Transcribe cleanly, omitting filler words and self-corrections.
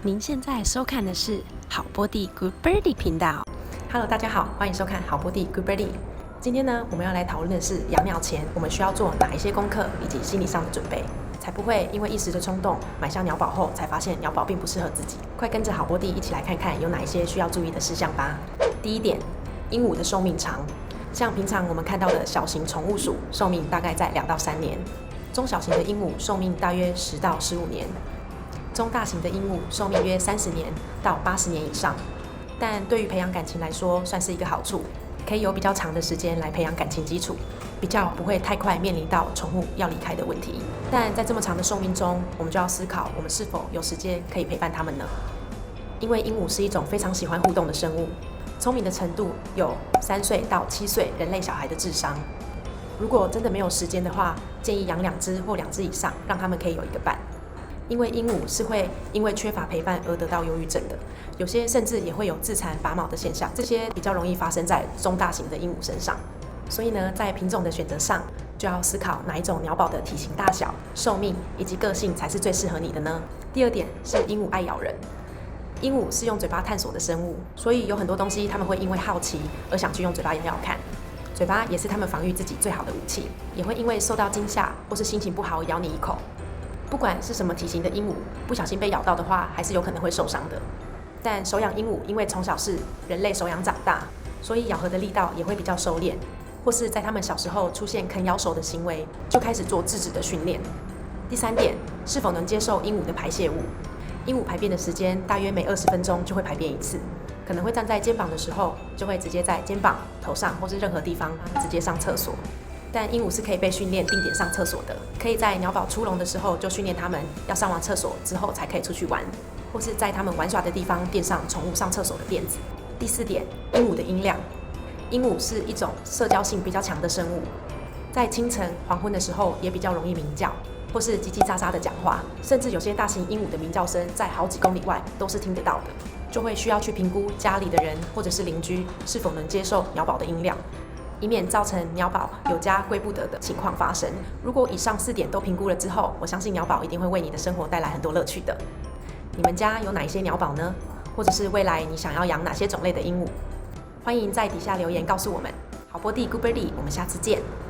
您现在收看的是好波地 Good Birdie 频道。Hello， 大家好，欢迎收看好波地 Good Birdie。今天呢，我们要来讨论的是养鸟前我们需要做哪一些功课以及心理上的准备，才不会因为一时的冲动买下鸟宝后，才发现鸟宝并不适合自己。快跟着好波地一起来看看有哪一些需要注意的事项吧。第一点，鹦鹉的寿命长。像平常我们看到的小型宠物鼠，寿命大概在2到3年；中小型的鹦鹉寿命大约10到15年；中大型的鹦鹉寿命约30年到80年以上。但对于培养感情来说，算是一个好处，可以有比较长的时间来培养感情基础，比较不会太快面临到宠物要离开的问题。但在这么长的寿命中，我们就要思考，我们是否有时间可以陪伴它们呢？因为鹦鹉是一种非常喜欢互动的生物，聪明的程度有3岁到7岁人类小孩的智商。如果真的没有时间的话，建议养2只或2只以上，让它们可以有一个伴。因为鹦鹉是会因为缺乏陪伴而得到忧郁症的，有些甚至也会有自残拔毛的现象，这些比较容易发生在中大型的鹦鹉身上。所以呢，在品种的选择上，就要思考哪一种鸟宝的体型大小、寿命以及个性才是最适合你的呢？第二点是鹦鹉爱咬人。鹦鹉是用嘴巴探索的生物，所以有很多东西它们会因为好奇而想去用嘴巴咬咬看。嘴巴也是它们防御自己最好的武器，也会因为受到惊吓或是心情不好咬你一口。不管是什么体型的鹦鹉，不小心被咬到的话，还是有可能会受伤的。但手养鹦鹉因为从小是人类手养长大，所以咬合的力道也会比较收敛，或是在它们小时候出现啃咬手的行为，就开始做制止的训练。第三点，是否能接受鹦鹉的排泄物？鹦鹉排便的时间大约每20分钟就会排便一次，可能会站在肩膀的时候，就会直接在肩膀、头上或是任何地方直接上厕所。但鹦鹉是可以被训练定点上厕所的，可以在鸟宝出笼的时候就训练它们要上完厕所之后才可以出去玩，或是在它们玩耍的地方垫上宠物上厕所的垫子。第4点，鹦鹉的音量。鹦鹉是一种社交性比较强的生物，在清晨、黄昏的时候也比较容易鸣叫，或是叽叽喳喳的讲话，甚至有些大型鹦鹉的鸣叫声在好几公里外都是听得到的，就会需要去评估家里的人或者是邻居是否能接受鸟宝的音量，以免造成鸟宝有家归不得的情况发生。如果以上4点都评估了之后，我相信鸟宝一定会为你的生活带来很多乐趣的。你们家有哪一些鸟宝呢？或者是未来你想要养哪些种类的鹦鹉？欢迎在底下留言告诉我们。好波地 Good Birdie， 我们下次见。